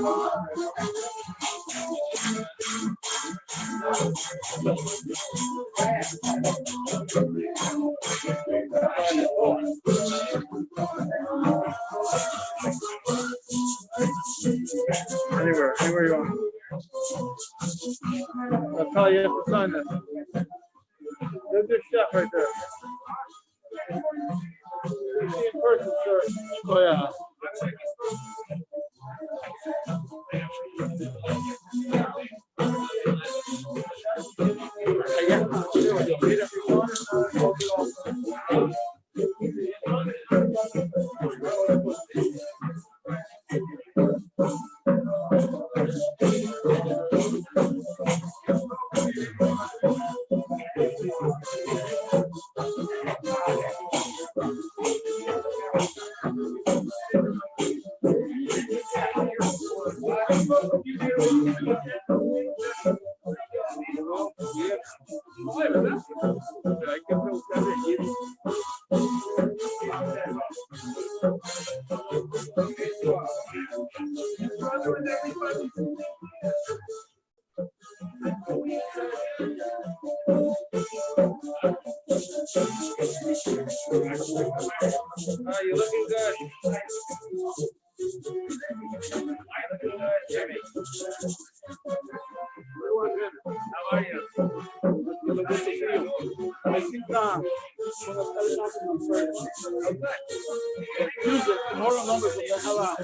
Anywhere you want. That's how you have to sign this. There's your chef right there. You see in person, sir. Oh yeah. You're looking good. How are you? Good to see you. Masechta. Tomorrow numbers will have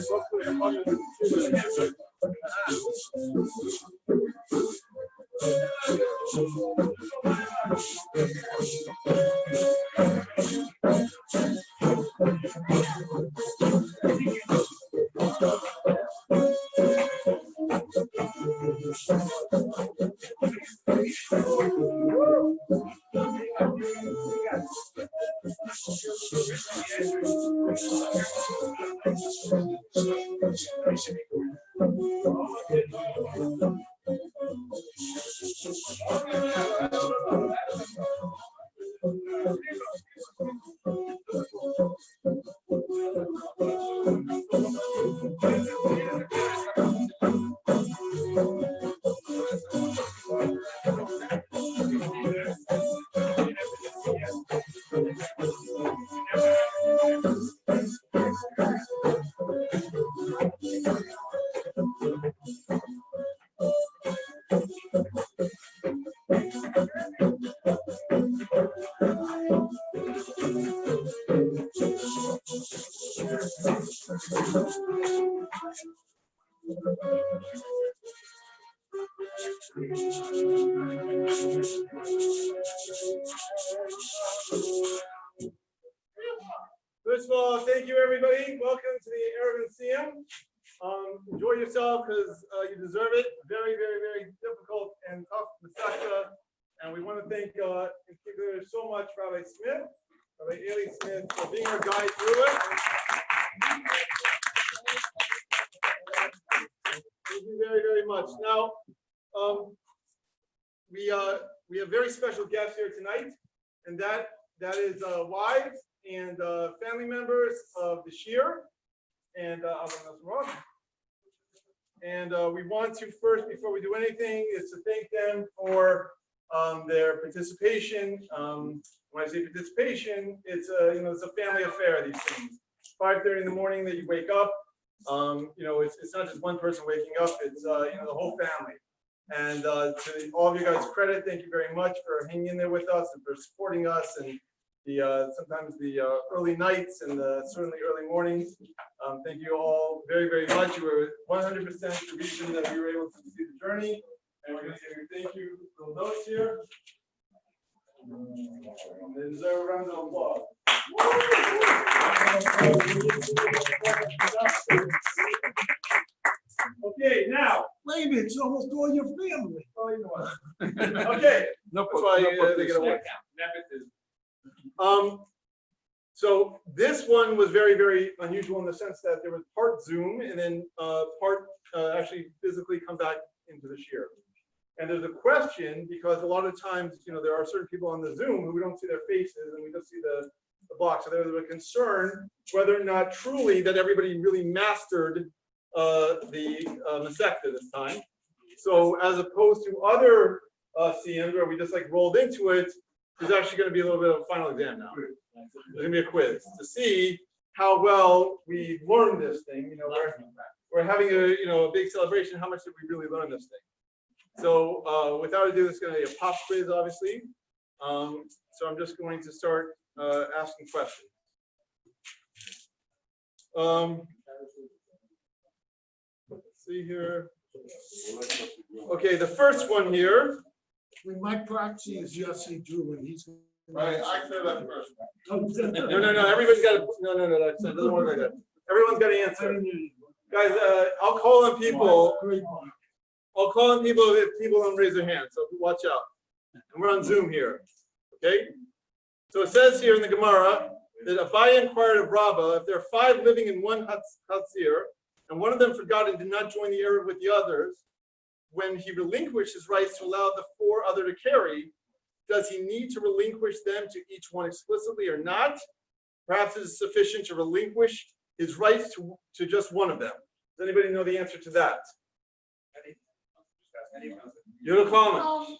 First of all, thank you, everybody. Welcome to the Eiruvin Siyum. Enjoy yourself because you deserve it. Very, very, very difficult and tough Masechta. And we want to thank, in particular, so much Rabbi Smith, Rabbi Eli Smith, for being our guide through it. Thank you very, very much. Now, we have very special guests here tonight, and that is wives and family members of the Shir, and we want to first, before we do anything, is to thank them for their participation. When I say participation, it's a family affair. These things, 5:30 in the morning that you wake up. It's not just one person waking up. It's the whole family. And to all of you guys' credit, thank you very much for hanging in there with us and for supporting us and sometimes the early nights and certainly early mornings. Thank you all very, very much. You were 100% the reason that we were able to see the journey. And we're going to give you thank you little notes here. They deserve a round of applause. Okay, now. Wait a minute, it's almost all your family. Oh, you know what? Okay. That's why they get away. So this one was very, very unusual in the sense that there was part Zoom and then part actually physically come back into the Shir. And there's a question because a lot of times, there are certain people on the Zoom who we don't see their faces and we just see the box. So there was a concern whether or not truly that everybody really mastered the Masechta this time. So as opposed to other Siyum where we just like rolled into it, there's actually going to be a little bit of a final exam now. There's going to be a quiz to see how well we learned this thing. You know, we're having a big celebration. How much did we really learn this thing? So without ado, it's going to be a pop quiz, obviously. So I'm just going to start asking questions. Let's see here. Okay, the first one here. My proxy is Jesse Drew, and he's. Right, I said that first. No, No. Everybody's got to. No. That doesn't work like that. Everyone's got to answer. Guys, I'll call on people. I'll call on people if people don't raise their hand. So watch out. And we're on Zoom here. Okay. So it says here in the Gemara that Abaye inquired of Rabbah if there are 5 living in one Hatzir, and one of them forgot and did not join the Eruv with the others, when he relinquished his rights to allow the 4 other to carry, does he need to relinquish them to each one explicitly or not? Perhaps it is sufficient to relinquish his rights to just one of them. Does anybody know the answer to that? You're calling.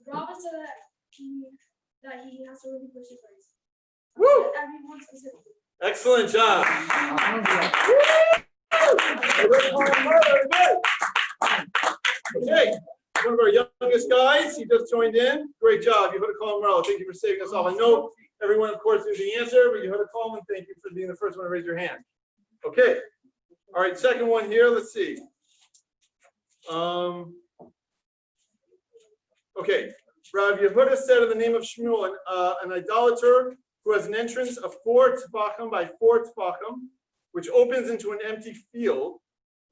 Rabbah said that he has to relinquish his rights. Woo! Everyone specifically. Excellent job. Okay, one of our youngest guys, he just joined in. Great job. Yehuda Kohen. Thank you for saving us all. I know everyone, of course, knew the answer, but Yehuda Kohen, thank you for being the first one to raise your hand. Okay. All right, second one here. Let's see. Okay. Rav Yehuda said in the name of Shmuel, an idolater who has an entrance of 4 tefachim by 4 tefachim, which opens into an empty field,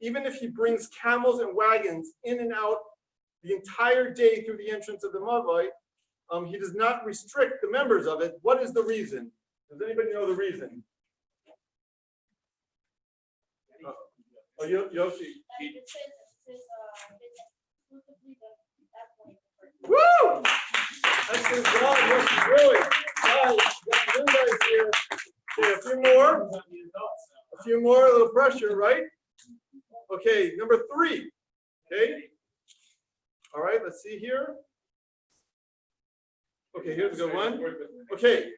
even if he brings camels and wagons in and out the entire day through the entrance of the Mavai, he does not restrict the members of it. What is the reason? Does anybody know the reason? Yoshi. Woo! Excellent job, Yoshi. Really. Guys, got the guys here. Okay, a few more, a little pressure, right? Okay, number 3. Okay. All right, let's see here. Okay, here's a good one. Okay.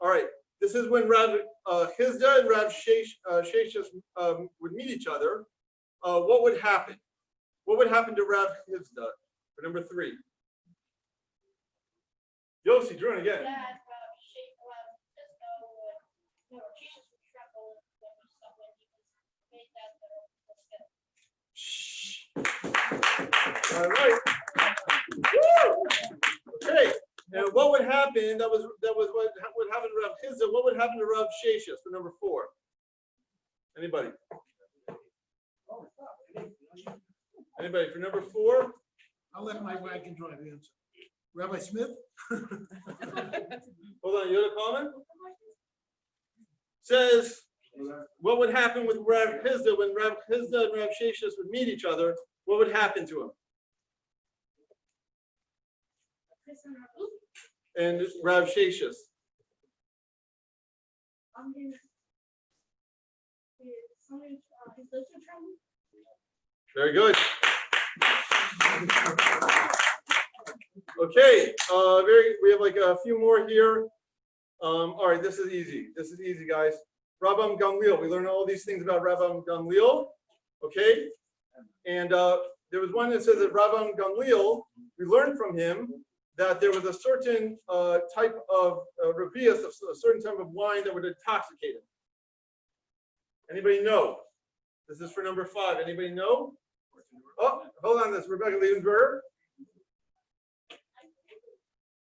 All right. This is when Rav Hizda and Rav Sheshus would meet each other. What would happen? What would happen to Rav Hizda for number 3? Yossi, Drew again. All right. Woo! Okay. And what would happen? That was what would happen to Rav Hizda. What would happen to Rav Sheshus for number 4? Anybody? Anybody for number 4? I'll let my wagon drive answer. Rabbi Smith? Hold on, you have a comment? Says, what would happen with Rav Hizda when Rav Hizda and Rav Sheshus would meet each other? What would happen to him? And Rav Sheshus. Very good. Okay, we have like a few more here. All right, this is easy. This is easy, guys. Rabban Gamliel. We learned all these things about Rabban Gamliel. Okay, and there was one that says that Rabban Gamliel, we learned from him that there was a certain type of revius, a certain type of wine that would intoxicate him. Anybody know? This is for number 5. Anybody know? Oh, hold on. This Rebecca Liebenberg.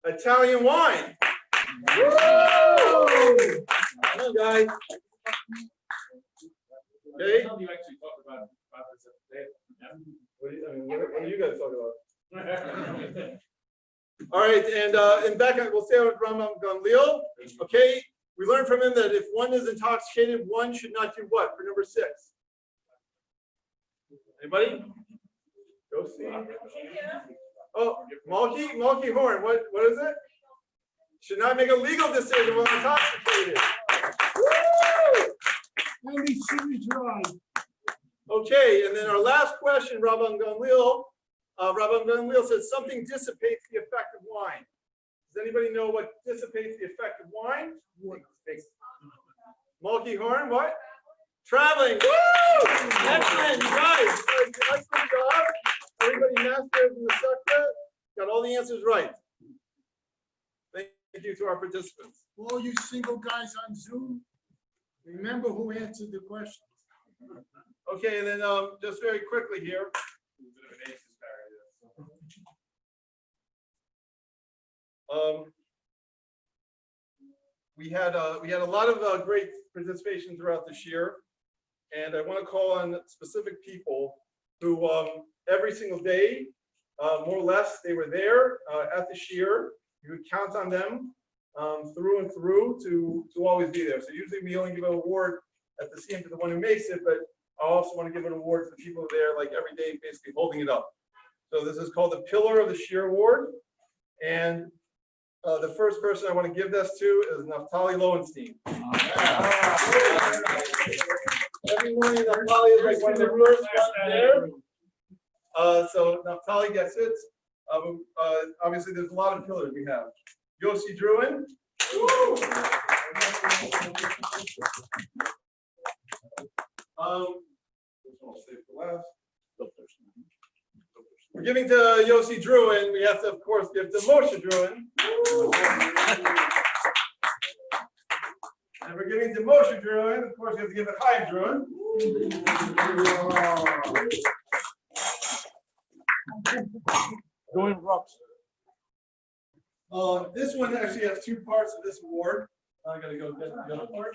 Italian wine. Woo! Come on, guys. Okay. You actually talked about this today. What do you guys talk about? All right, and back we'll stay with Rambam Gamliel. Okay, we learned from him that if one is intoxicated, one should not do what for number 6? Anybody? Go see. Oh, Malky Horn. What is it? Should not make a legal decision while intoxicated. Woo! Let me see me try. Okay, and then our last question, Rabban Gamliel. Rabban Gamliel says something dissipates the effect of wine. Does anybody know what dissipates the effect of wine? Mulkey horn, what? Traveling. Woo! Excellent, you guys. Excellent job. Everybody mastered the Masechta. Got all the answers right. Thank you to our participants. All you single guys on Zoom, remember who answered the question. Okay, and then just very quickly here. We had a lot of great participation throughout this year, and I want to call on specific people who every single day, more or less, they were there at the shiur. You would count on them through and through to always be there. So usually we only give an award at the Siyum to the one who makes it, but I also want to give an award to the people who are there, like every day, basically holding it up. So this is called the Pillar of the Shiur Award, and the first person I want to give this to is Naftali Lowenstein. Every morning, Naftali is like one of the first ones there. So Naftali gets it. Obviously, there's a lot of pillars we have. Yossi Druin. This one I'll save for last. We're giving to Yossi Druin. We have to, of course, give to Moshe Druin. And we're giving to Moshe Druin. Of course, we have to give to Chaim Druin. Doing rocks. This one actually has two parts of this award. I gotta go get the other part.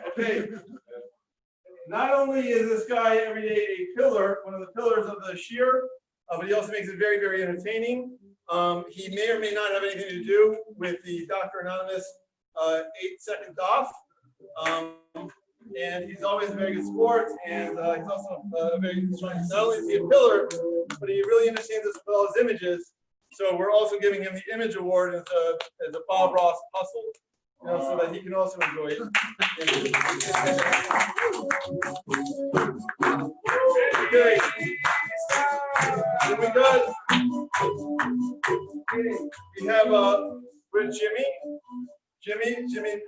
Okay. Not only is this guy every day a pillar, one of the pillars of the shiur, but he also makes it very, very entertaining. He may or may not have anything to do with the Dr. Anonymous 8-second Daf. And he's always a very good sport, and he's also a very strong. Not only is he a pillar, but he really understands this with all his images. So we're also giving him the image award as a Bob Ross hustle, so that he can also enjoy it. Okay. Then we have with Jimmy,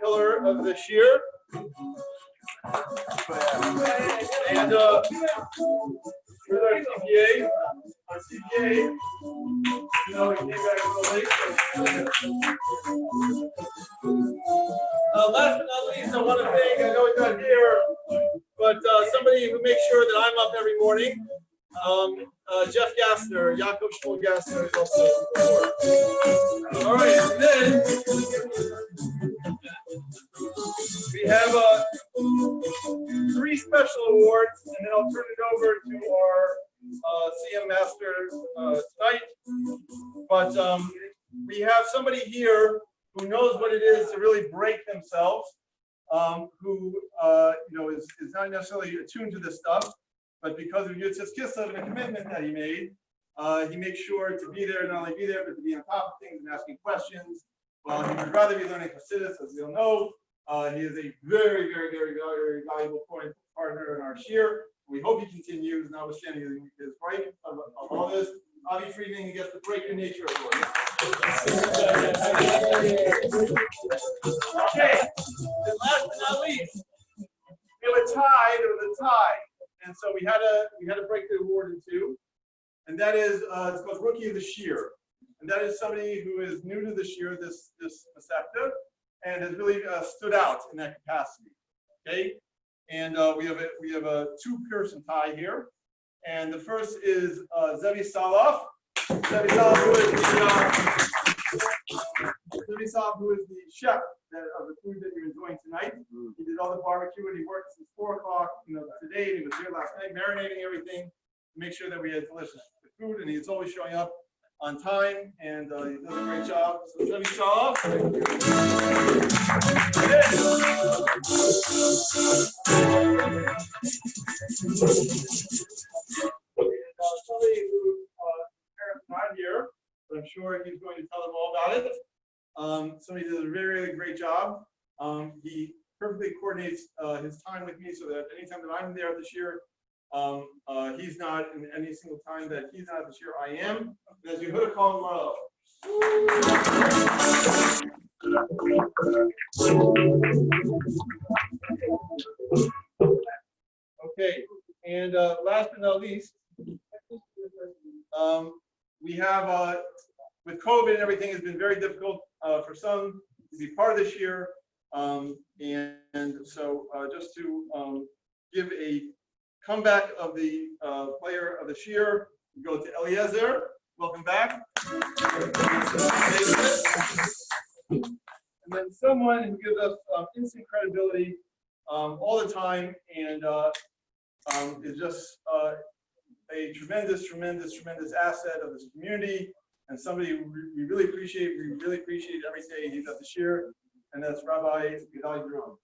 pillar of the shiur. And with our CPA, he came back a little late. Last but not least, I want to thank, I know he's not here, but somebody who makes sure that I'm up every morning. Jeff Gassner, Yaakov Shmuel Gassner is also here. All right, and then we have 3 special awards, and then I'll turn it over to our Siyum Master tonight. But we have somebody here who knows what it is to really break themselves, who is not necessarily attuned to this stuff, but because of Yitzhak Kislev and the commitment that he made, he makes sure to be there, not only be there, but to be on top of things and asking questions. He would rather be learning Hasidus, as we all know. He is a very, very, very, very valuable partner in our shiur. We hope he continues, notwithstanding his right of all this. Avi Friedman, he gets the break in nature award. Okay, and last but not least, we have a tie. There was a tie, and so we had to break the award in 2, and that is it's called Rookie of the Shiur, and that is somebody who is new to the shiur, this Masechta, and has really stood out in that capacity. Okay, and we have a 2-person tie here, and the first is Zevi Salaf. Zevi Salaf, who is the chef of the food that you're enjoying tonight. He did all the barbecue, and he worked since 4 o'clock, today. And he was here last night, marinating everything to make sure that we had delicious food. And he's always showing up on time, and he does a great job. So Zevi Salaf. Somebody who parents not here, work. He's going to tell them all about it. Somebody does a very, really great job. He perfectly coordinates his time with me so that anytime that I'm there this year, he's not, and any single time that he's not this year, I am. And as you heard, call him Marlo. Okay, and last but not least, we have, with COVID and everything, it's been very difficult for some to be part of this year. And so just to give a comeback of the player of this year, we go to Eliezer. Welcome back. And then someone who gives us instant credibility all the time and is just a tremendous asset of this community and somebody we really appreciate. We really appreciate every day he's at this year, and that's Rabbi Gedali Bruin.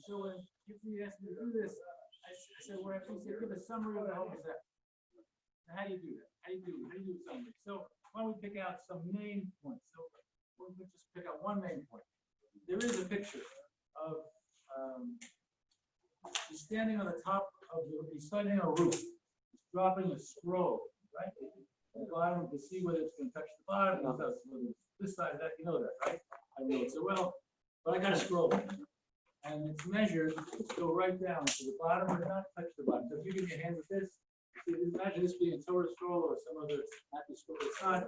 So when you asked me to do this, I said, well, actually said, give a summary of the whole set. How do you do that? How do you do a summary? So why don't we pick out some main points? So we'll just pick out one main point. There is a picture of he's standing on the top of he's standing on a roof, he's dropping a scroll, right? At the bottom, you can see whether it's going to touch the bottom, whether it's this side, that, you know that, right? I know it so well, but I got a scroll. And it's measured to go right down to the bottom or not touch the bottom. So if you give me a hand with this, imagine this being a Torah scroll or some other happy scroll. It's not.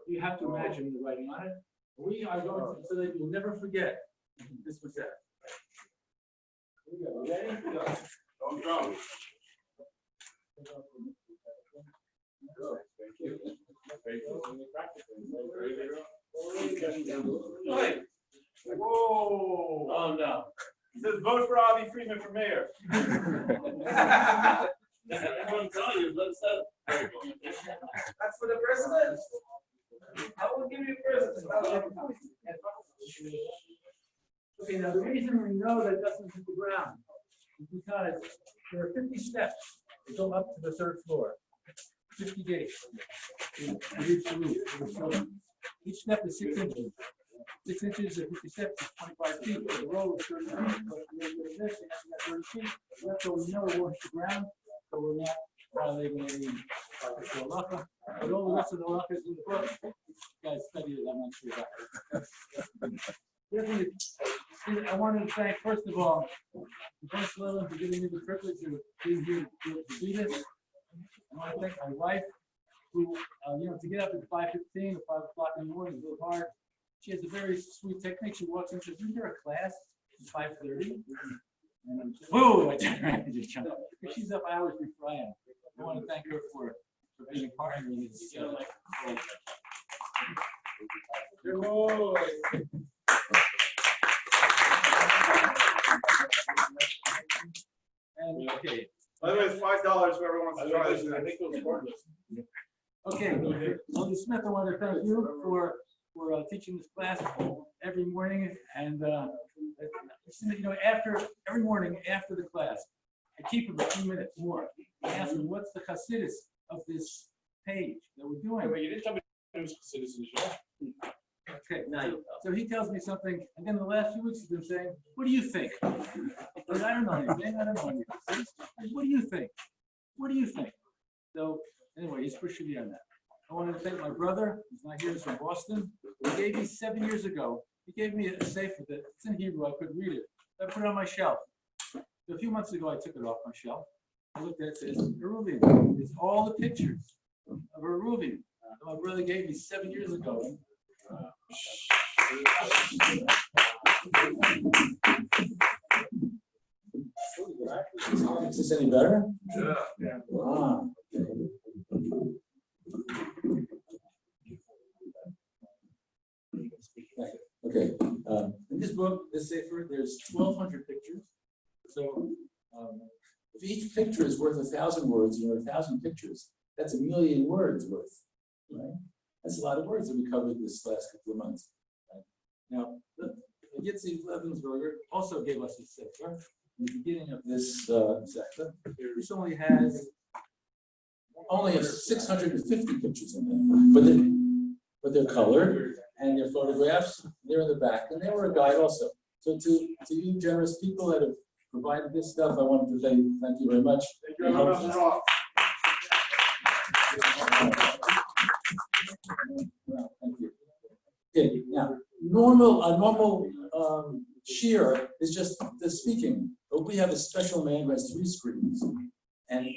You have to imagine the writing on it. We are going to, so that you'll never forget this was that. Here we go. Ready? Go. Don't go. Right. Whoa. Oh, no. It says vote for Avi Friedman for mayor. Everyone tell you, let's That's for the president. I will give you a president. Okay, now the reason we know that it doesn't hit the ground is because there are 50 steps that go up to the third floor. 50 gates. To reach the roof. Each step is 6 inches. 6 inches of 50 steps is 25 feet. The roll is 30 feet. But this, it has to be 30 feet. So we know it won't hit the ground. So we're not violating any halacha. But all the rest of the halacha is in the book. You guys study it, I'm not sure about it. I wanted to thank, first of all, the First Lily for giving me the privilege of being here to do this. I want to thank my wife, who, to get up at 5:15 or 5 o'clock in the morning is a little hard. She has a very sweet technique. She walks in and says, "Isn't there a class at 5:30? And I'm just, whoa, I turn around and just jump up. She's up hours before I am. I want to thank her for being a partner in this. And okay. By the way, it's $5 whoever wants to try this. I think it was cordless. Okay, Elder Smith, I want to thank you for teaching this class every morning. And after every morning after the class, I keep him a few minutes more. I ask him, what's the chassidus of this page that we're doing? Wait, you didn't tell me it was citizenship. Okay, so he tells me something, and then the last few weeks he's been saying, "What do you think?" I don't know anything. I don't know anything. What do you think? What do you think? So anyway, he's pushing me on that. I wanted to thank my brother. He's not here. He's from Boston. He gave me 7 years ago. He gave me a sefer that it's in Hebrew. I couldn't read it. I put it on my shelf. So a few months ago, I took it off my shelf. I looked at it. It says Eiruvin. It's all the pictures of Eiruvin that my brother gave me 7 years ago. Is this any better? Yeah. Wow. Okay. In this book, this sefer, there's 1,200 pictures. So if each picture is worth 1,000 words, 1,000 pictures, that's 1,000,000 words worth, right? That's a lot of words that we covered this last couple of months. Right? Now, Yitzi Levensberger also gave us a sefer in the beginning of this sector. This only has 650 pictures in there, but they're colored and they're photographs. They're in the back, and they were a guide also. So to you generous people that have provided this stuff, I wanted to thank you very much. Thank you very much. Thank you. Okay, now a normal shear is just the speaking, but we have a special man who has 3 screens, and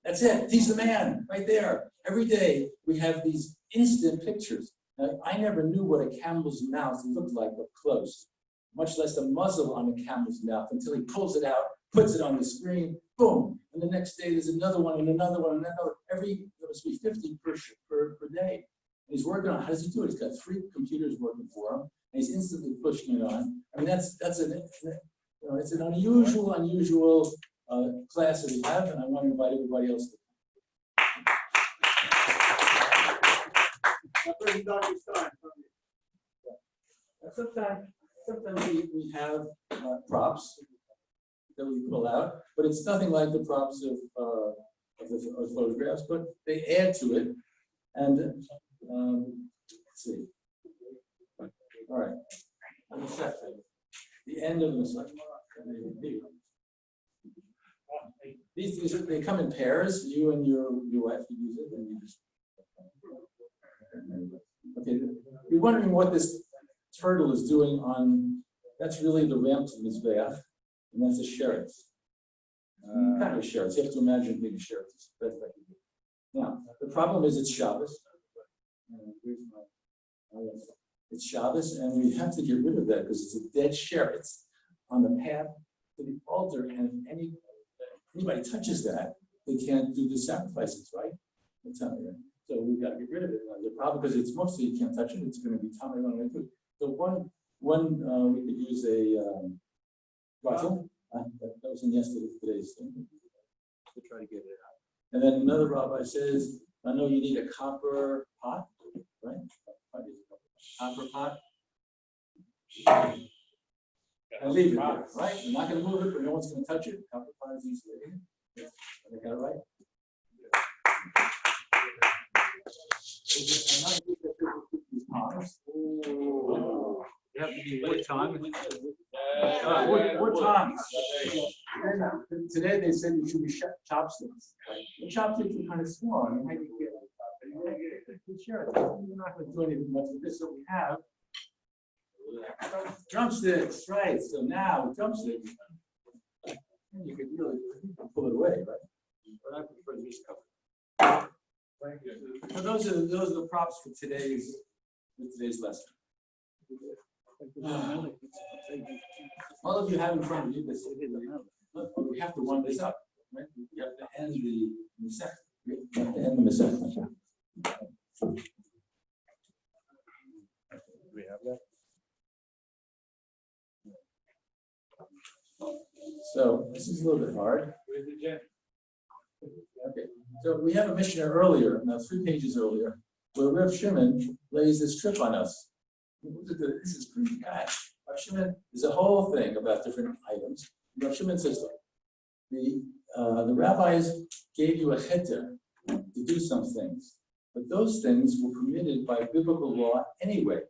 that's it. He's the man right there. Every day we have these instant pictures. Now, I never knew what a camel's mouth looked like up close, much less a muzzle on a camel's mouth, until he pulls it out, puts it on the screen, boom, and the next day there's another one and another one and another. There must be 50 per day. And he's working on, how does he do it? He's got 3 computers working for him, and he's instantly pushing it on. I mean, it's an unusual class that we have, and I want to invite everybody else to. Sometimes we have props that we pull out, but it's nothing like the props of the photographs, but they add to it. And let's see. All right. The end of the Masechta. These they come in pairs. You and your wife can use it, and you just. Okay. You're wondering what this turtle is doing on. That's really the ramp to Mizbeach, and that's a sheretz. Kind of a sheretz. You have to imagine being a sheretz. It's the best I can do. Now, the problem is it's Shabbos. It's Shabbos, and we have to get rid of that because it's a dead sheretz on the path to the altar, and if anybody touches that, they can't do the sacrifices, right? So we've got to get rid of it. The problem, because it's mostly you can't touch it, it's going to be tummy on it. So one we could use a bottle. That was in today's thing. To try to get it out. And then another rabbi says, I know you need a copper pot, right? Copper pot. And leave it there, right? You're not going to move it, but no one's going to touch it. Copper pot is easily. I got it right? You have to be wood tongs. Wood tongs. Today they said you should be chopsticks. The chopsticks are kind of small. I mean, how do you get it? Sure, we're not going to do anything much with this. So we have drumsticks, right? So now with drumsticks, you could really pull it away, right? But I prefer this cover. So those are the props for today's lesson. All of you have in front of you this. We have to wind this up, right? We have to end the Masechta. We have to end the Masechta. We have that. So this is a little bit hard. Okay, so we have a Mishnah earlier, now 3 pages earlier, where Rav Shimon lays this trip on us. This is pretty bad. Rav Shimon, there's a whole thing about different items. Rav Shimon says, look, the rabbis gave you a heter to do some things, but those things were permitted by biblical law anyway.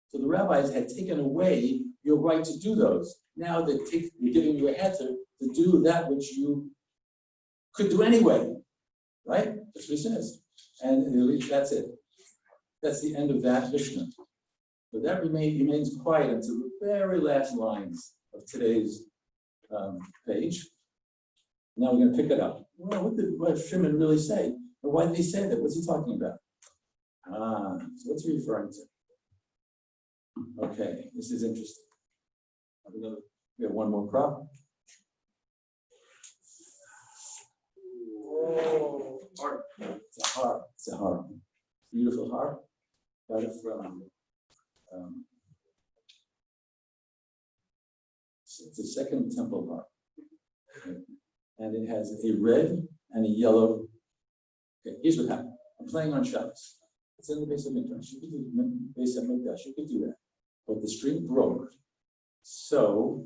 So the rabbis had taken away your right to do those. Now they're giving you a heter to do that which you could do anyway, right? That's what he says. And that's it. That's the end of that Mishnah. But that remains quiet until the very last lines of today's page. Now we're going to pick it up. Well, what did Shimon really say? And why did he say that? What's he talking about? So what's he referring to? Okay, this is interesting. We have one more prop. Oh, harp. It's a harp. It's a harp. Beautiful harp. Got it from. It's a second temple harp, okay. And it has a red and a yellow. Okay, here's what happened. I'm playing on Shabbos. It's in the base of Mikdash. You could do base of Mikdash. You could do that, but the string broke. So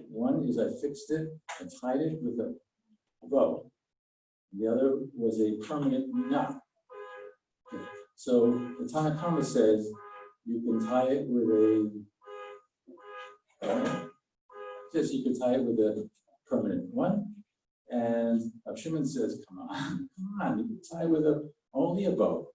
one is I fixed it and tied it with a bow. The other was a permanent knot. Okay. So the Tanakhama says you can tie it with you can tie it with a permanent one. And Rav Shimon says, come on, you can tie with only a bow.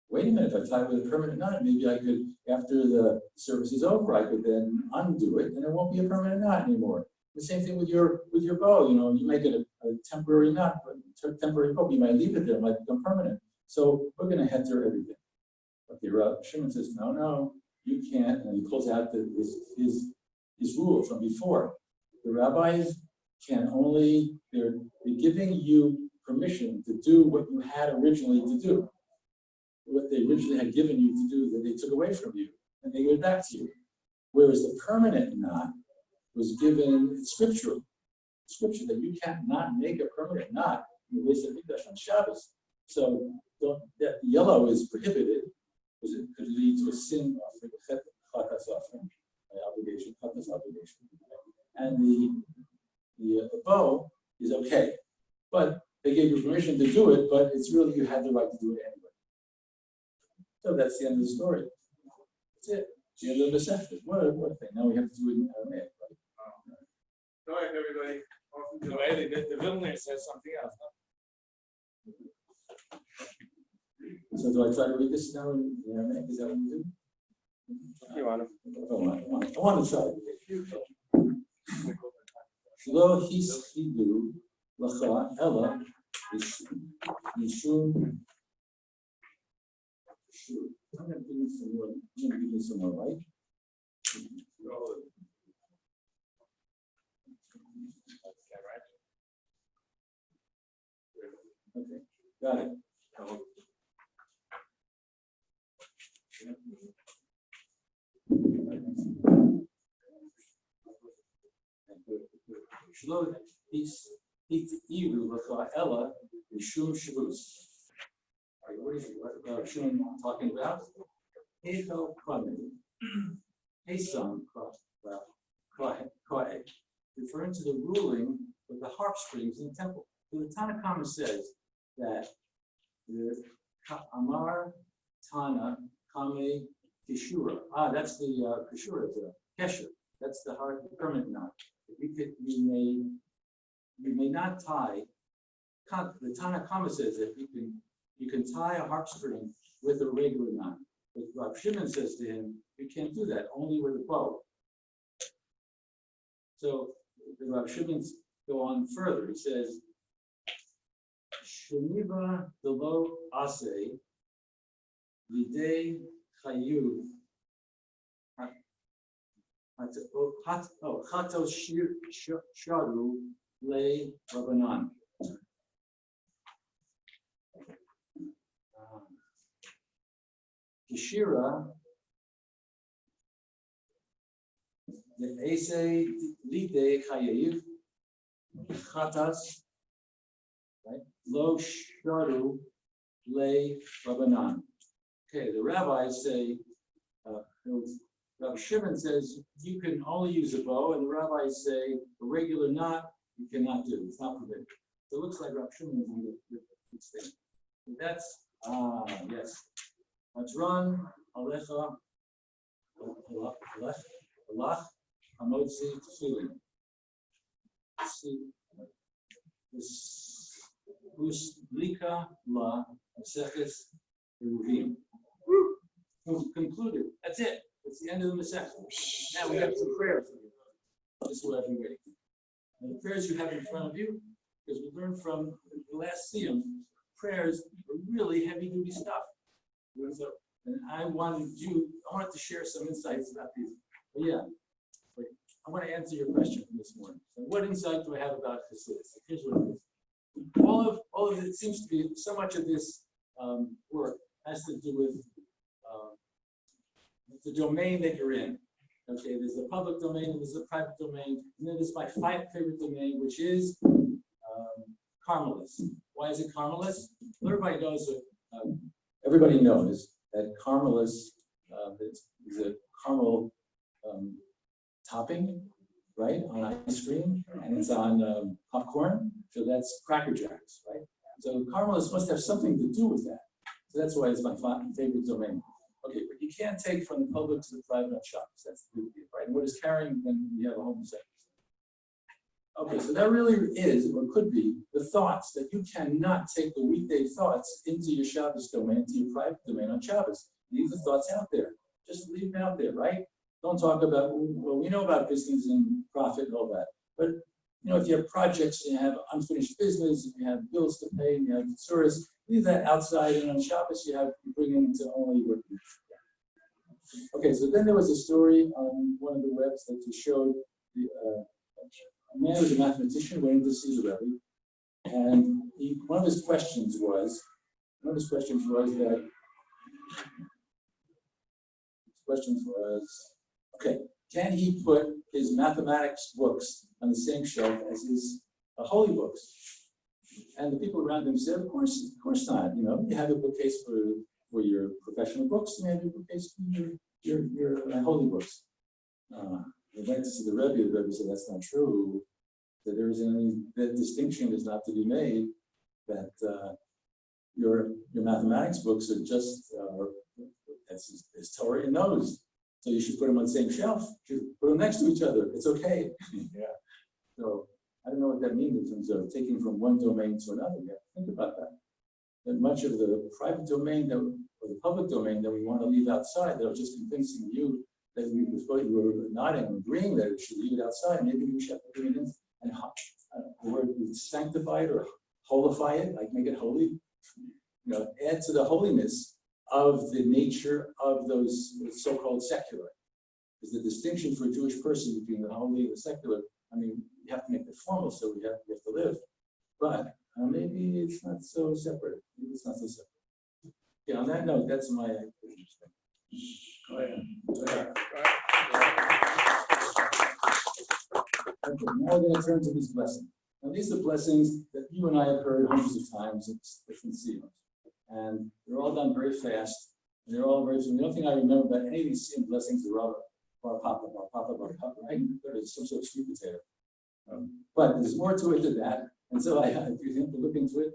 Wait a minute, if I tie it with a permanent knot, maybe I could, after the service is over, I could then undo it and it won't be a permanent knot anymore. The same thing with your bow, you make it a temporary knot, temporary bow, you might leave it there, it might become permanent. So we're going to heter everything. Okay, Rav Shimon says, no, you can't, and he pulls out his rule from before. The rabbis can only, they're giving you permission to do what you had originally to do. What they originally had given you to do that they took away from you, and they give it back to you. Whereas the permanent knot was given scripture that you cannot make a permanent knot in the base of Mikdash on Shabbos. So that yellow is prohibited because it could lead to a sin offering, obligation. And the bow is okay, but they gave you permission to do it, but it's really you had the right to do it anyway. So that's the end of the story. That's it. The end of the Masechta. What a thing. Now we have to do it in Aramaic, right? All right, everybody. The Vilna says something else. So do I try to read this now in Aramaic? Is that what you do? You want to? I want to try. Shlo hischidu lacha ella mishum. I'm gonna give you some more. I'm gonna give you some more, right? Okay, got it. Shlo hischidu lacha ella mishum shavus. What is Shimon talking about? Echo Kwame, Esam Kwae, referring to the ruling of the harp strings in the temple. So the Tanakh says that the Amar Tana Kame Kishura. That's the Kishura, the Kesher. That's the hard, the permanent knot. You may not tie. The Tanakh says that you can tie a harp string with a regular knot. But Rav Shimon says to him, you can't do that, only with a bow. So the Rav Shimon go on further. He says, Shemiva delo ase lidei chayuv chatos sharu le rabanan. Kishira, the Ase Lide Chayiv, Chatas, right? Lo Sharu Le Rabbanan. Okay, the rabbis say, Rabbi Shimon says you can only use a bow, and the rabbis say a regular knot you cannot do. It's not permitted. So it looks like Rabbi Shimon is in the thing. So that's, yes. Matron, Alecha, Alach, Hamotzi, Tefillin. See, this Lika La Masechta Eiruvin. Concluded. That's it. That's the end of the Masechta. Now we have some prayers. This is what I've been waiting. And the prayers you have in front of you, because we learned from the last Siyum, prayers are really heavy-duty stuff. So, and I wanted to share some insights about these. But yeah, I want to answer your question from this morning. So what insight do I have about Chassidus? Here's what it is. All of it seems to be, so much of this work has to do with the domain that you're in. Okay, there's a public domain and there's a private domain, and then there's my favorite domain, which is Carmelis. Why is it Carmelis? Well, everybody knows that Carmelis is a caramel topping, right, on ice cream, and it's on popcorn. So that's Cracker Jacks, right? So Carmelis must have something to do with that. So that's why it's my favorite domain. Okay, but you can't take from the public to the private on shops. That's the beauty, right? And what is carrying, then you have a homosexual. Okay, so that really is, or could be, the thoughts that you cannot take the weekday thoughts into your Shabbos domain, into your private domain on Shabbos. Leave the thoughts out there. Just leave them out there, right? Don't talk about, well, we know about business and profit and all that. But, if you have projects, you have unfinished business, you have bills to pay, you have tourists, leave that outside. And on Shabbos, you bring it into only what you do. Okay, so then there was a story on one of the webs that just showed a man was a mathematician waiting to see the Rebbe, and one of his questions was okay, can he put his mathematics books on the same shelf as his holy books? And the people around him said, of course not. You have a bookcase for your professional books, and you have a bookcase for your holy books. They went to see the Rebbe said that's not true, that there isn't any, that distinction is not to be made, that your mathematics books are just, as Torah knows, so you should put them on the same shelf, you should put them next to each other, it's okay. Yeah. So I don't know what that means in terms of taking from one domain to another. You have to think about that. And much of the private domain or the public domain that we want to leave outside, that are just convincing you that you were nodding and agreeing that it should leave it outside. Maybe we should have to bring it in and the word sanctify it or holify it, like make it holy, add to the holiness of the nature of those so-called secular. Because the distinction for a Jewish person between the holy and the secular, you have to make it formal, so we have to live. But maybe it's not so separate. Maybe it's not so separate. Yeah, on that note, that's my Go ahead. Okay, now we're going to turn to these blessings. Now, these are blessings that you and I have heard hundreds of times in different Siyum. And they're all done very fast. And they're all very, the only thing I remember about any of these Siyum blessings are bar papa, right? There's some sort of sweet potato. But there's more to it than that. And so if you have to look into it,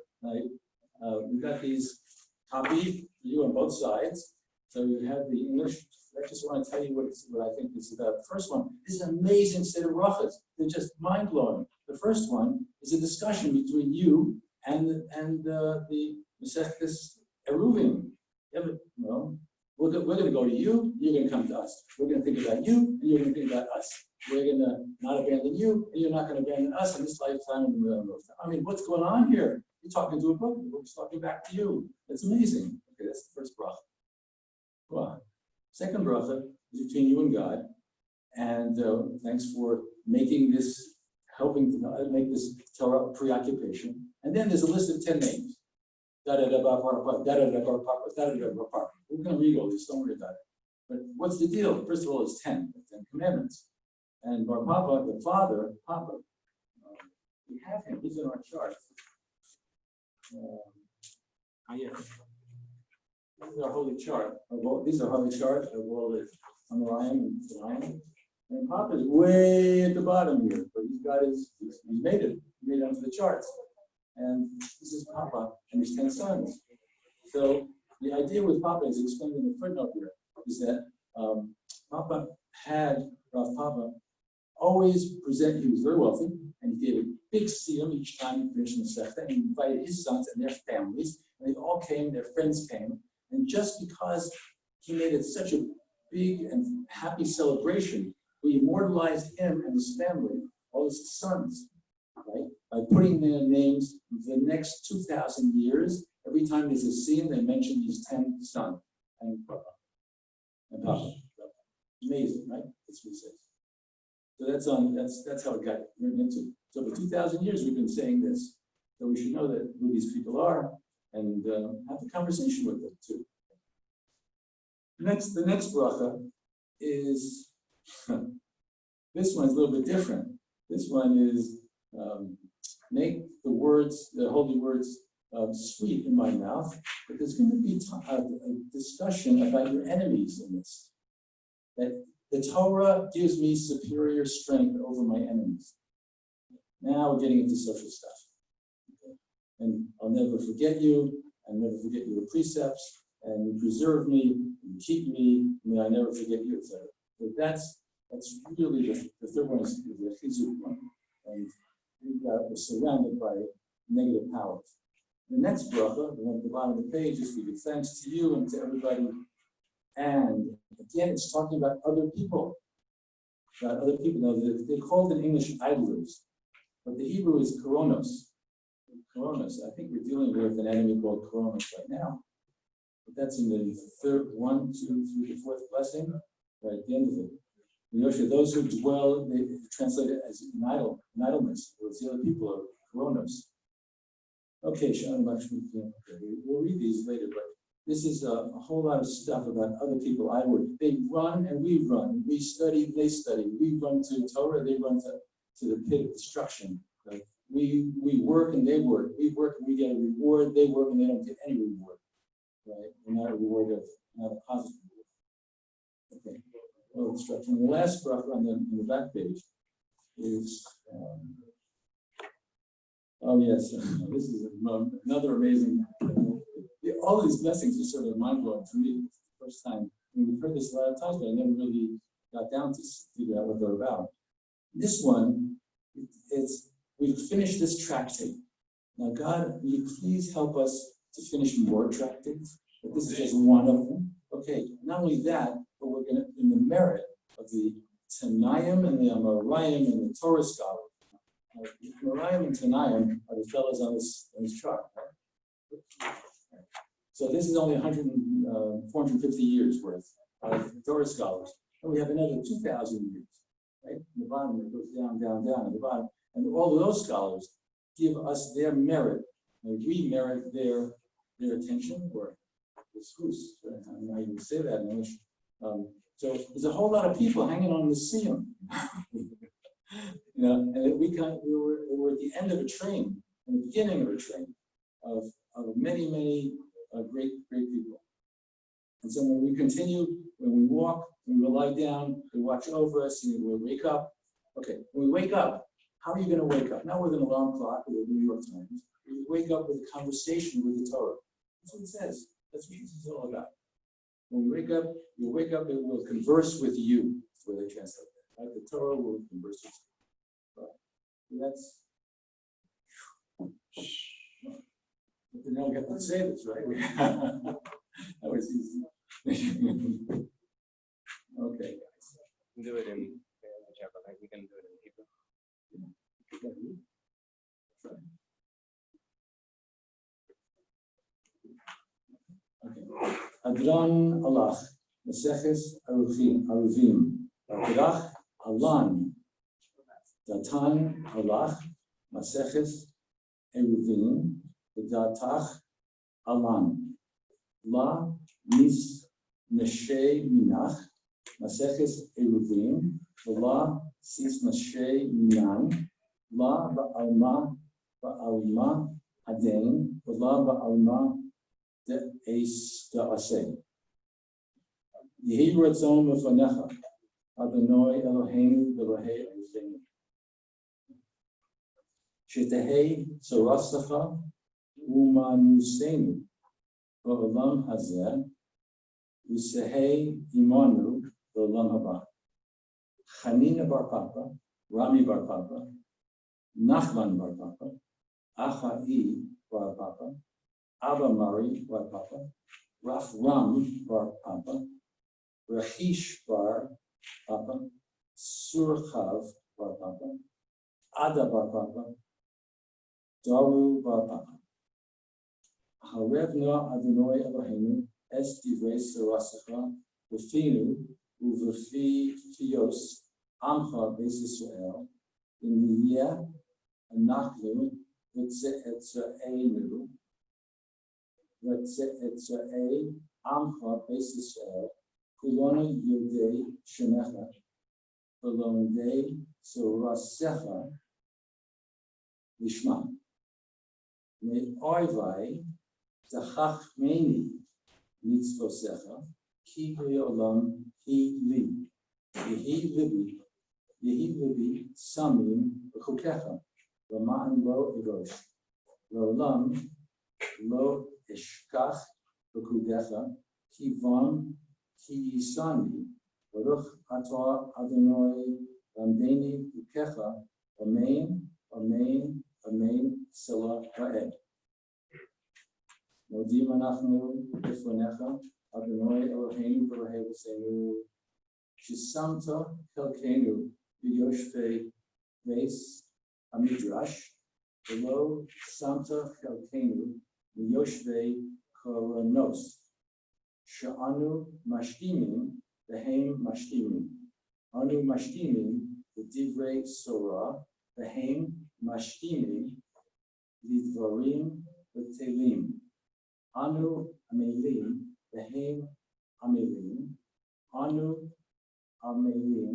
we've got these copy for you on both sides. So you have the English. I just want to tell you what I think this is about. The first one is an amazing set of brachas. They're just mind-blowing. The first one is a discussion between you and the Masechta Eiruvin. We're going to go to you, you're going to come to us. We're going to think about you, and you're going to think about us. We're going to not abandon you, and you're not going to abandon us in this lifetime and the other. What's going on here? You're talking to a book, the book's talking back to you. It's amazing. Okay, that's the first bracha. Well, second bracha is between you and God, and thanks for helping to make this Torah a preoccupation. And then there's a list of 10 names. We're going to read all this, don't worry about it. But what's the deal? First of all, it's 10 commandments. And Bar Papa, the father, Papa, we have him, he's in our chart. Yeah. This is our holy chart. These are holy charts of all the Amoraim and Siyum. And Papa's way at the bottom here, but he's made it. He made it onto the charts. And this is Papa and his 10 sons. So the idea with Papa is explained in the footnote here, is that Papa had, Rav Papa, always he was very wealthy, and he gave a big Siyum each time he finished Masechta, and he invited his sons and their families, and they all came, their friends came, and just because he made it such a big and happy celebration, we immortalized him and his family, all his sons, right? By putting their names for the next 2,000 years. Every time there's a Siyum, they mention these 10 sons and Papa. Amazing, right? That's what he says. So that's how it got written into. So for 2,000 years, we've been saying this. So we should know that who these people are and have a conversation with them too. The next bracha is, this one's a little bit different. This one is make the holy words sweet in my mouth, but there's going to be a discussion about your enemies in this. That the Torah gives me superior strength over my enemies. Now we're getting into social stuff. Okay? And I'll never forget you, I'll never forget your precepts, and you preserve me, you keep me, may I never forget you, etc. So that's really the third one is the chizuk one. And we're surrounded by negative powers. The next bracha, the one at the bottom of the page, is we give thanks to you and to everybody. And again, it's talking about other people. Now, they're called in English idlers, but the Hebrew is koronos. Koronos. I think we're dealing with an enemy called koronos right now. But that's in the third, 1, 2, 3, the fourth blessing, right at the end of it. Yosha, those who dwell, they translate it as idleness. Those the other people are koronos. Okay, we'll read these later, but this is a whole lot of stuff about other people. They run and we run. We study, they study. We run to Torah, they run to the pit of destruction. Right? We work and they work. We work and we get a reward. They work and they don't get any reward. Right? And not a reward not a positive reward. Okay. Well, destruction. The last bracha on the back page is this is another amazing. All of these blessings are sort of mind-blowing for me. It's the first time. We've heard this a lot of times, but I never really got down to figure out what they're about. This one is, we've finished this tractate. Now, God, will you please help us to finish more tractates? But this is just one of them. Okay, not only that, but we're going to, in the merit of the Tanaim and the Amoraim and the Torah scholars, Merayim and Tanayim are the fellows on this chart, right? So this is only 450 years worth of Torah scholars. And we have another 2,000 years, right? In the bottom, it goes down, down, down at the bottom. And all of those scholars give us their merit. And we merit their attention, or the schus. I don't know how you say that in English. So there's a whole lot of people hanging on the Siyum. And we were at the end of a train, in the beginning of a train, of many, many great people. And so when we continue, when we walk, when we lie down, they watch over us, and we wake up. Okay, when we wake up, how are you going to wake up? Not with an alarm clock or the New York Times. You wake up with a conversation with the Torah. That's what it says. That's what it's all about. When we wake up, it will converse with you. That's the way they translate that. Right? The Torah will converse with you. Right? That's. But now we have to say this, right? That was easy. Okay, guys. Do it in whichever, like we can do it in Hebrew. Okay. Adran Alach, Maseches Eiruvin, Adrach Alan, Datan Alach, Maseches Eiruvin, Datach Alan, La Nis Neshe Minach, Maseches Eiruvin, La Sis Neshe Minan, La Ba'alma Adain, La Ba'alma De Eis Da'aseh. Yehi Ratzon Lefanecha, Adonai Eloheinu V'Elohei Avinu. Shetehei Sorasacha Umanusenu Ba'olam Hazeh Usehei Imanu Ba'olam Haba. Chanina Bar Papa, Rami Bar Papa, Nachman Bar Papa, Achai Bar Papa, Abba Mari Bar Papa, Raf Ram Bar Papa, Rachish Bar Papa, Surchav Bar Papa, Ada Bar Papa, Daru Bar Papa. Harevna Adonai Eloheinu es divrei sarasacha v'finu u'v'fi fios amcha beis Yisrael v'niyeh anachnu v'tze'etze'enu v'tze'etze'ei amcha beis Yisrael kulonu yodei shemecha v'lomdei sarasecha lishma me'oivai zachachmeni mitzvosecha ki le'olam hi li yehi libi samim v'chukecha v'ma'an lo erosh le'olam lo eshkach v'chukecha ki von ki yisani baruch atah Adonai lamdeni v'kecha amen amen amen selah va'ed. Modim anachnu b'lefanecha Adonai Eloheinu v'Elohei V'seinu Shisamta Chelkenu B'yoshvei Beis Hamidrash V'lo Samta Chelkenu B'yoshvei Koronos Sha'anu Mashtimim V'heim Mashtimim Anu Mashtimim V'divrei Sorah V'heim Mashtimim V'dvarim V'telim Anu Amelim V'heim Amelim Anu Amelim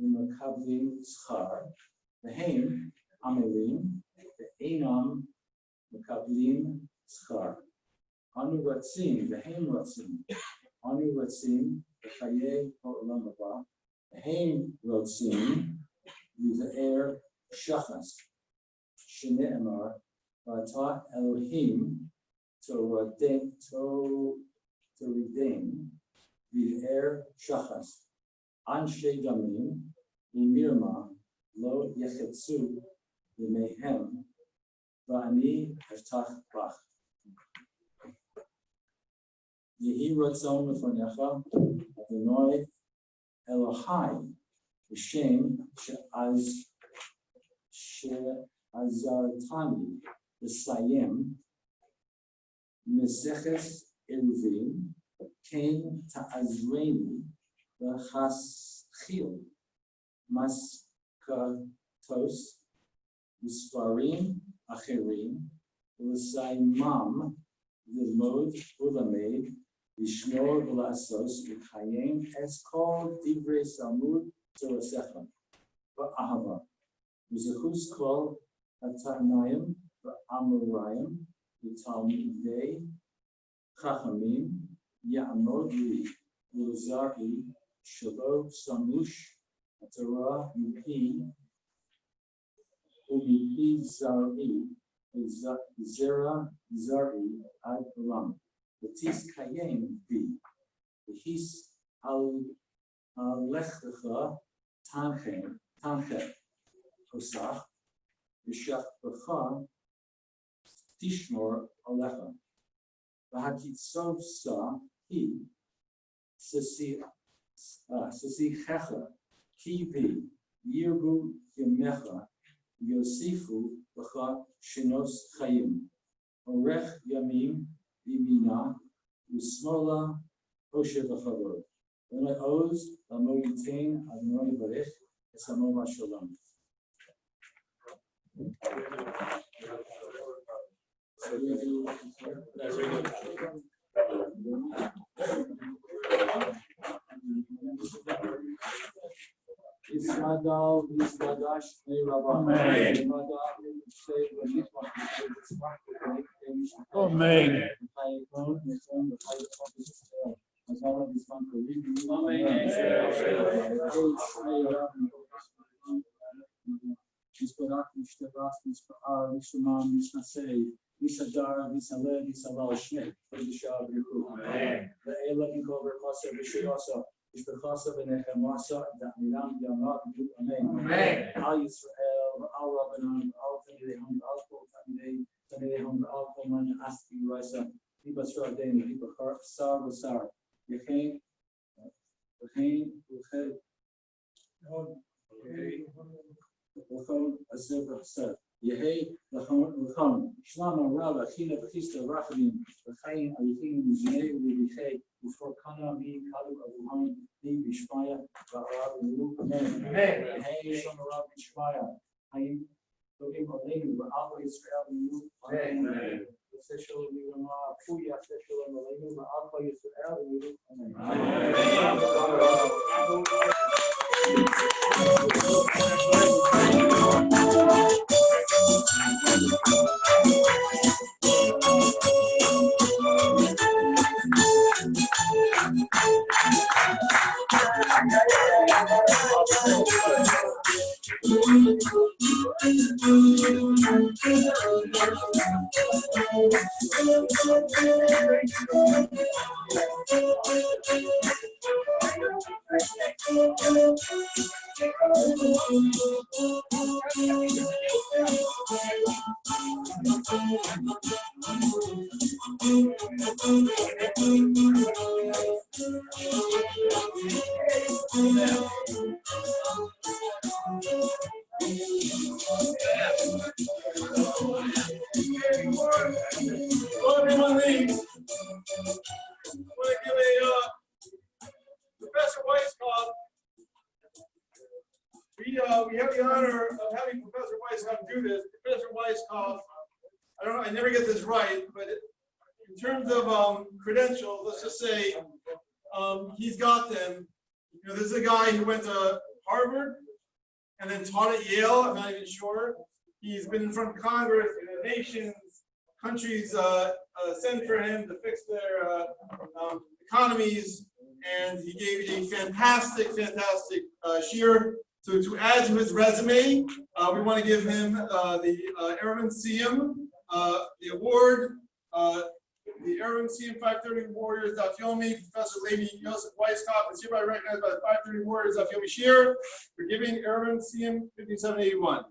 V'makavlim Schar V'heim Amelim V'einam Makavlim Schar Anu Ratzim V'heim Ratzim Anu Ratzim V'chayei Ha'olam Haba V'heim Ratzim V've'er Shachas Shne'emar V'atah Elohim Toridem V'er Shachas Anshe Damim V'mirma Lo Yechetzu V'mehem V'ani Eftach Bach Yehi Ratzon Lefanecha Adonai Elohai V'shem She'az שעזרתני לסיים מסכת עירובין, כן תעזרני להשכיל מסקטות וספרים אחרים, ולסיימם ללמוד ולמד, לשמור ולעשות ולקיים את כל דברי תלמוד תורתך באהבה, וזכות כל התנאים והאמוראים לתלמידי חכמים יעמוד לי ולעזר לי שלא סמוש התורה מפי ומפי זרעי עד עולם. ותתקיים בי, והיס על לכתך תנחה פוסח, ושכבך תשמור עליך. והקיצוצה היא ששיחך כי בי ירבו ימיך ויוסיפו לך שנות חיים. אורך ימים בימינה ושמאלה עושר וכבוד. ולעוז לעמוד ייתן אדוני יברך את עמו בשלום. יסמדל ויסמדש רבה. Amen. Ishbechasa v'nechemasa da'miram yamad amen. Al Yisrael, al Rabbanon, al Tanideham, al Kol Tanideham, al Kol Man Asti Raisa, Liba Shardein, Liba Sar Vasar, Yechain, Lachon Azer V'Chasar, Yehei Lachon, Shlama Rava, China V'Chista Rachavim, V'chayin Alifim V'Zinei V'Vichei, Before Kana Mi Kalu Avuhan Li Bishmaya V'Arav V'Lu Amen. Hey Shama Rav Bishmaya Hayim Logim Aleinu V'Alva Yisrael V'Lu Amen. V'Seshel V'Yama Puya Seshel Aleinu V'Alva Yisrael V'Lu Professor Weisskopf. We have the honor of having Professor Weisskopf do this. Professor Weisskopf, I never get this right, but in terms of credentials, let's just say he's got them. You know, this is a guy who went to Harvard and then taught at Yale. I'm not even sure. He's been in front of Congress, nations, countries sent for him to fix their economies, and he gave a fantastic shiur. So to add to his resume, we want to give him the Eiruvin Siyum, the award, the Eiruvin Siyum 530 Warriors Daf Yomi. Professor Lady Yosef Weisskopf is hereby recognized by the 530 Warriors Daf Yomi shiur for giving Eiruvin Siyum 5781.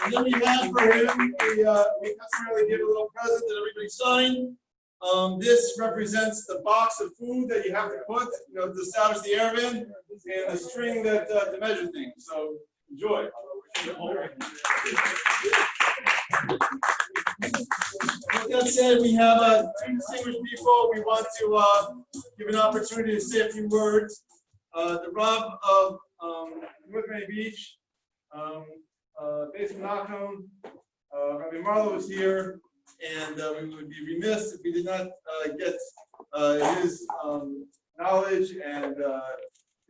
And then we have for him, we customarily give a little present that everybody signed. This represents the box of food that you have to put, to establish the Eiruvin, and the string that to measure things. So enjoy. With that said, we have two distinguished people. We want to give an opportunity to say a few words. The Rav of North Miami Beach, Beis Menachem, Rabbi Marlowe is here, and we would be remiss if we did not get his knowledge and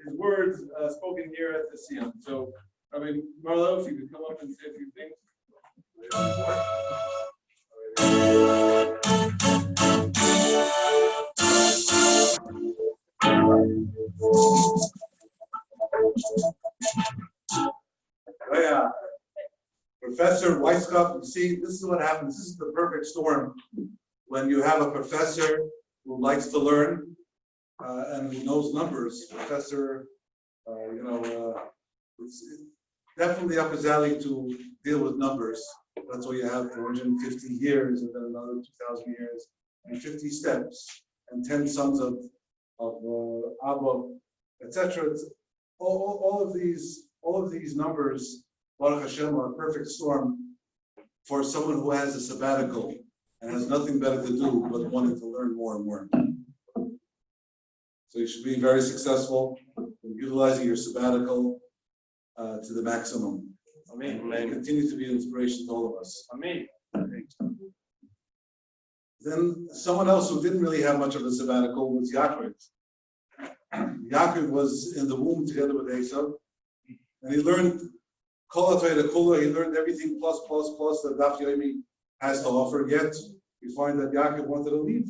his words spoken here at the Siyum. So, Rabbi Marlowe, if you could come up and say a few things. Yeah. Professor Weisskopf, you see, this is what happens. This is the perfect storm when you have a professor who likes to learn and who knows numbers. Professor, it's definitely up his alley to deal with numbers. That's why you have 450 years and then another 2,000 years and 50 steps and 10 sons of Abba, etc. All of these numbers, Baruch Hashem, are a perfect storm for someone who has a sabbatical and has nothing better to do but wanting to learn more and more. So you should be very successful in utilizing your sabbatical to the maximum. Amen. And continue to be an inspiration to all of us. Amen. Then someone else who didn't really have much of a sabbatical was Yaakov. Yaakov was in the womb together with Esau, and he learned Kol HaTorah Kula. He learned everything plus that Daf Yomi has to offer. Yet we find that Yaakov wanted to leave.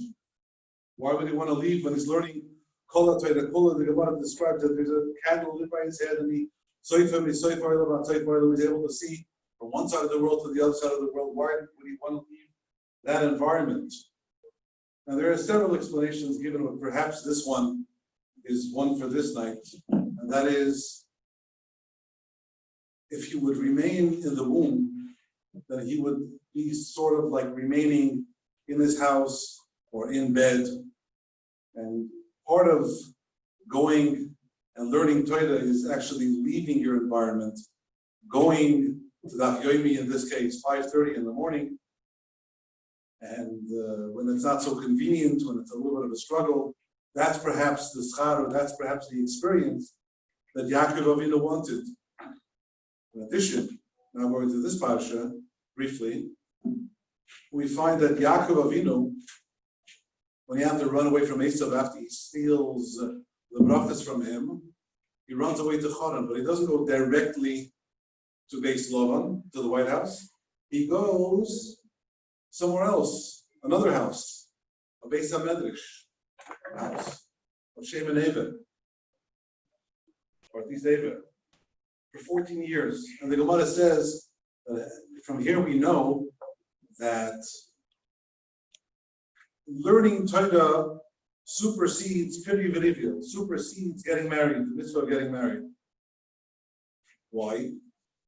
Why would he want to leave when he's learning Kol HaTorah Kula? The Gemara describes that there's a candle lit by his head, and he was able to see from one side of the world to the other side of the world. Why would he want to leave that environment? Now there are several explanations given, but perhaps this one is one for this night, and that is, if he would remain in the womb, then he would be sort of like remaining in his house or in bed. And part of going and learning Torah is actually leaving your environment, going to Daf Yomi, in this case, 5:30 in the morning. And when it's not so convenient, when it's a little bit of a struggle, that's perhaps the schar, or that's perhaps the experience that Yaakov Avinu wanted. In addition, now going to this parsha briefly, we find that Yaakov Avinu, when he had to run away from Esau after he steals the brachas from him, he runs away to Haran, but he doesn't go directly to Beis Lavan, to the White House. He goes somewhere else, another house, a Beis HaMedrash house of Shem and Eiruvin, or at least Eiruvin, for 14 years. And the Gemara says, from here we know that learning Torah supersedes Piri V'Rivia, supersedes getting married, the mitzvah of getting married. Why?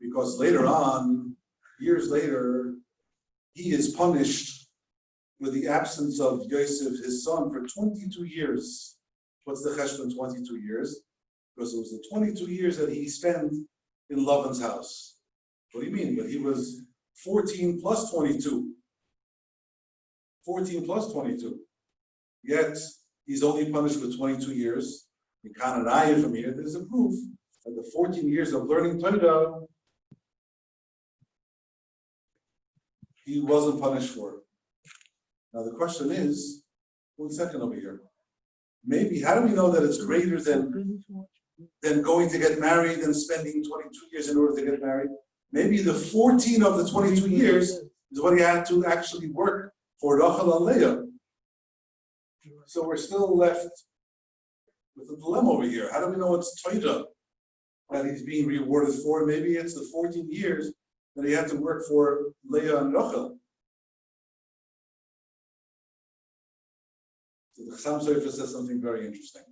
Because later on, years later, he is punished with the absence of Yosef, his son, for 22 years. What's the cheshbon 22 years? Because it was the 22 years that he spent in Lavan's house. What do you mean? But he was 14 plus 22. 14 plus 22. Yet, he's only punished with 22 years. In Kananaya from here, there's a proof that the 14 years of learning Torah, he wasn't punished for. Now the question is, 1 second over here. Maybe, how do we know that it's greater than going to get married and spending 22 years in order to get married? Maybe the 14 of the 22 years is what he had to actually work for Rachel and Leah. So we're still left with a dilemma over here. How do we know it's Torah that he's being rewarded for? Maybe it's the 14 years that he had to work for Leah and Rachel. So the Chassam Sofer says something very interesting.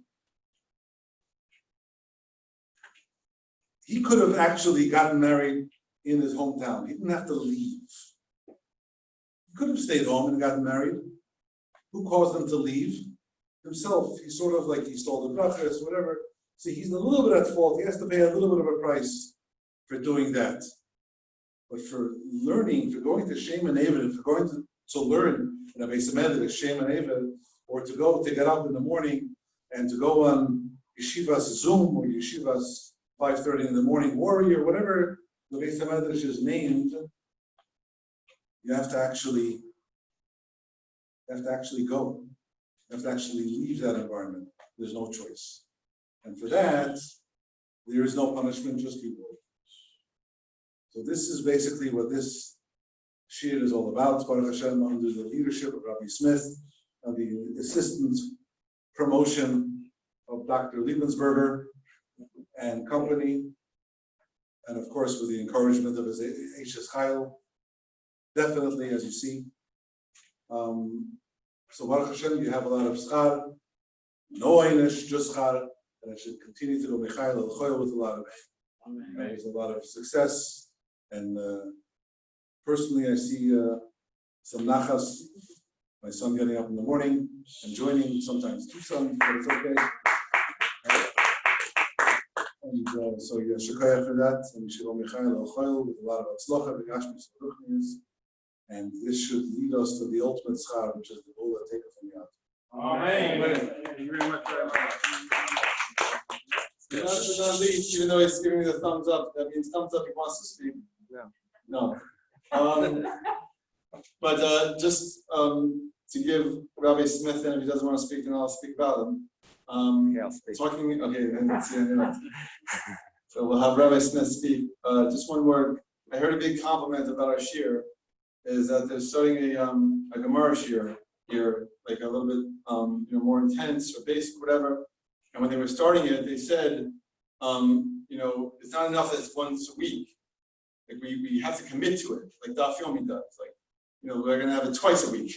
He could have actually gotten married in his hometown. He didn't have to leave. He could have stayed home and gotten married. Who caused them to leave? Himself. He's sort of like he stole the brachas, whatever. So he's a little bit at fault. He has to pay a little bit of a price for doing that. But for learning, for going to Shem and Eiruvin, for going to learn in a Beis Medrash, Shem and Eiruvin, or to get up in the morning and to go on Yeshiva's Zoom or Yeshiva's 5:30 in the morning warrior, whatever the Beis Medrash is named, you have to actually go. You have to actually leave that environment. There's no choice. And for that, there is no punishment, just people. So this is basically what this shir is all about. Baruch Hashem, under the leadership of Rabbi Smith, and the assistant promotion of Dr. Liebensberger and company, and of course with the encouragement of his Eishes Chayil, definitely, as you see. So Baruch Hashem, you have a lot of schar, no einish, just schar, and it should continue to go Michael al Choyel with a lot of there's a lot of success. And personally, I see some nachas, my son getting up in the morning and joining, sometimes two sons, but it's okay. And so yeah, shukayah for that, and Yishiro Michael al Choyel with a lot of atzlocha, v'gashmis, v'ruchnius. And this should lead us to the ultimate schar, which is the Ula take from the out. Amen. Thank you very much. Last but not least, even though he's giving me the thumbs up, that means thumbs up, he wants to speak. Yeah. No. But just to give Rabbi Smith, and if he doesn't want to speak, then I'll speak about him. I'll speak. Okay, then let's see. So we'll have Rabbi Smith speak. Just one word. I heard a big compliment about our shir, is that they're starting a Gemara shir here, like a little bit more intense or basic, whatever. And when they were starting it, they said, it's not enough that it's once a week. Like we have to commit to it, like Daf Yomi does. Like, we're gonna have it twice a week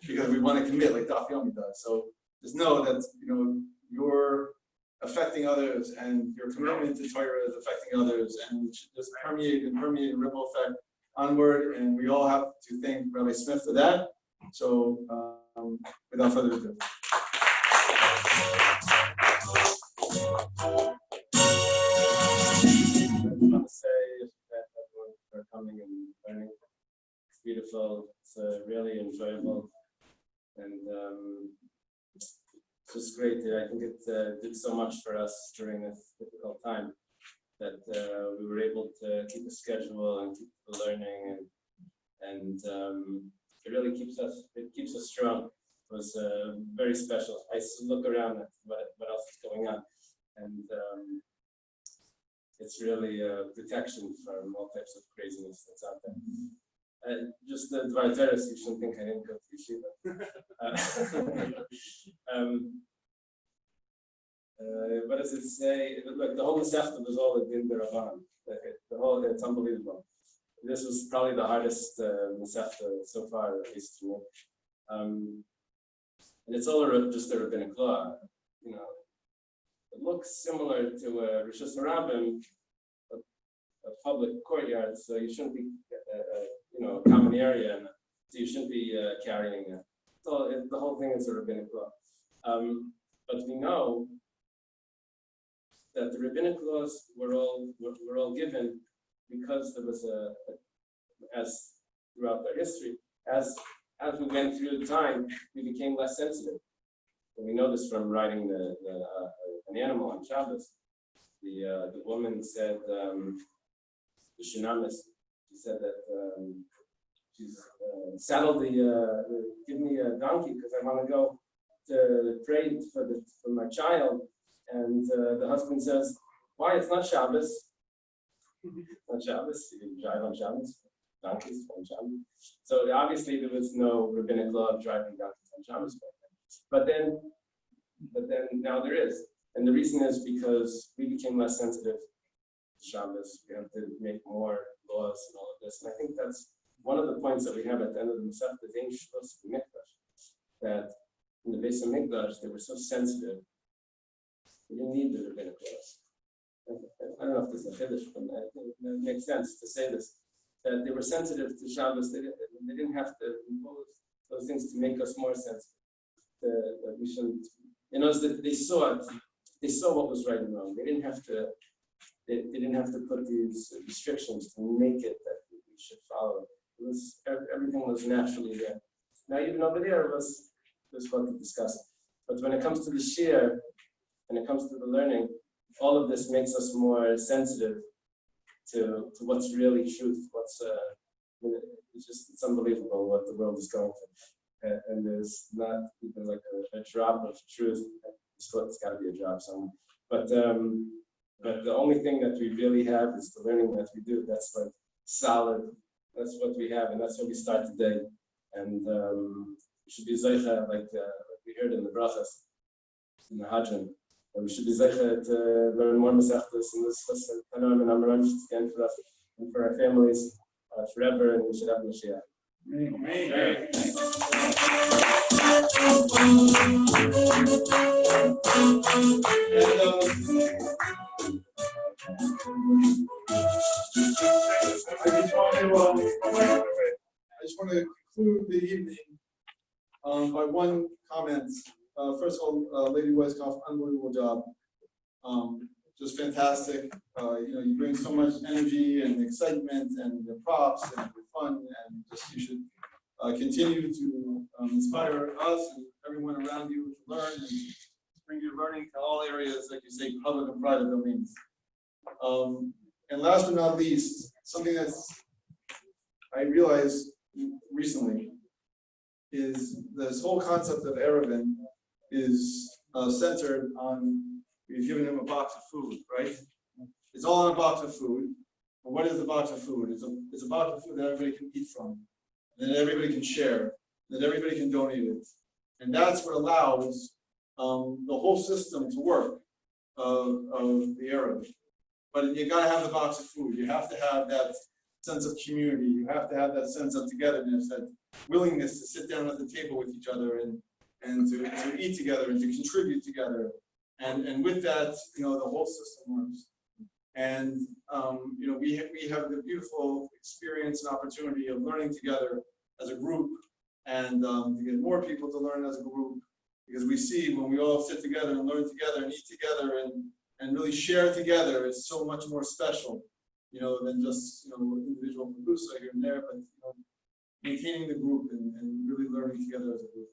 because we want to commit, like Daf Yomi does. So just know that you're affecting others, and your commitment to Torah is affecting others, and it should just permeate and ripple effect onward. And we all have to thank Rabbi Smith for that. So without further ado. I want to say that everyone for coming and learning. It's beautiful. It's really enjoyable, and it's just great. I think it did so much for us during this difficult time that we were able to keep a schedule and keep the learning, and it really keeps us strong. It was very special. I look around at what else is going on, and it's really protection from all types of craziness that's out there. Just the Dvar Teres, you shouldn't think I didn't go to yeshiva. What does it say? Look, the whole Masechta was all a din derabanan. It's unbelievable. This was probably the hardest Masechta so far, at least to me. And it's all just a rabbinic law. It looks similar to a Rosh Hashanah, a public courtyard, so you shouldn't be, a common area, so you shouldn't be carrying it. So the whole thing is a rabbinic law. But we know that the rabbinic laws were all given because there was as throughout our history, as we went through the time, we became less sensitive. And we know this from riding an animal on Shabbos. The woman said, the Shunamis, she said that she's saddled give me a donkey because I want to go to pray for my child. And the husband says, why? It's not Shabbos. On Shabbos, you drive on Shabbos, donkeys on Shabbos. So obviously there was no rabbinic law of driving donkeys on Shabbos. But then now there is. And the reason is because we became less sensitive to Shabbos. We have to make more laws and all of this. And I think that's one of the points that we have at the end of the Masechta, that in the Beis Hamikdash, they were so sensitive. We didn't need the rabbinic laws. I don't know if this is a chiddush, but I think it makes sense to say this, that they were sensitive to Shabbos. They didn't have to impose those things to make us more sensitive. that we shouldn't, that they saw it, they saw what was right and wrong. They didn't have to, they didn't have to put these restrictions to make it that we should follow. It was, everything was naturally there. Now, even over there, there's what to discuss. But when it comes to the shir, when it comes to the learning, all of this makes us more sensitive to what's really truth, it's unbelievable what the world is going through. And there's not even like a drop of truth. It's got to be a drop somewhere. But the only thing that we really have is the learning that we do. That's like solid. That's what we have, and that's what we start today. And we should be zeicha, like we heard in the brachas, in the Hadran. And we should be zeicha to learn more Masechtas and this and Amaran again for us and for our families forever. And we should have Mashiach. Amen. I just want to conclude the evening by one comment. First of all, Lady Weisskopf, unbelievable job. Just fantastic. You bring so much energy and excitement and the props and the fun, and just you should continue to inspire us and everyone around you to learn and bring your learning to all areas, like you say, public and private domains. And last but not least, something that's I realized recently is this whole concept of Eiruvin is centered on we've given him a box of food, right? It's all on a box of food. And what is the box of food? It's a box of food that everybody can eat from, that everybody can share, that everybody can donate it. And that's what allows the whole system to work of the Eiruvin. But you gotta have the box of food. You have to have that sense of community. You have to have that sense of togetherness, that willingness to sit down at the table with each other and to eat together and to contribute together. And with that, the whole system works. And we have the beautiful experience and opportunity of learning together as a group, and to get more people to learn as a group, because we see when we all sit together and learn together and eat together and really share together, it's so much more special, than just individual producer here and there, but maintaining the group and really learning together as a group.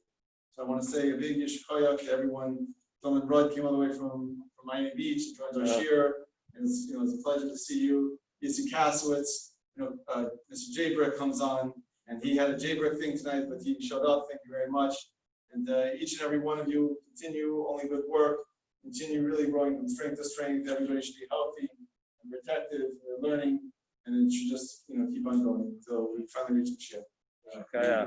So I want to say a big yeshikoyach to everyone. Someone Rod came all the way from Miami Beach and joins our shir, and it's a pleasure to see you. Yitzi Kasowitz, Mr. Jaybreak comes on, and he had a Jaybreak thing tonight, but he showed up. Thank you very much. And each and every one of you continue only good work. Continue really growing from strength to strength. Everybody should be healthy and protective. They're learning, and it should just keep on going until we finally reach the ship. Okay.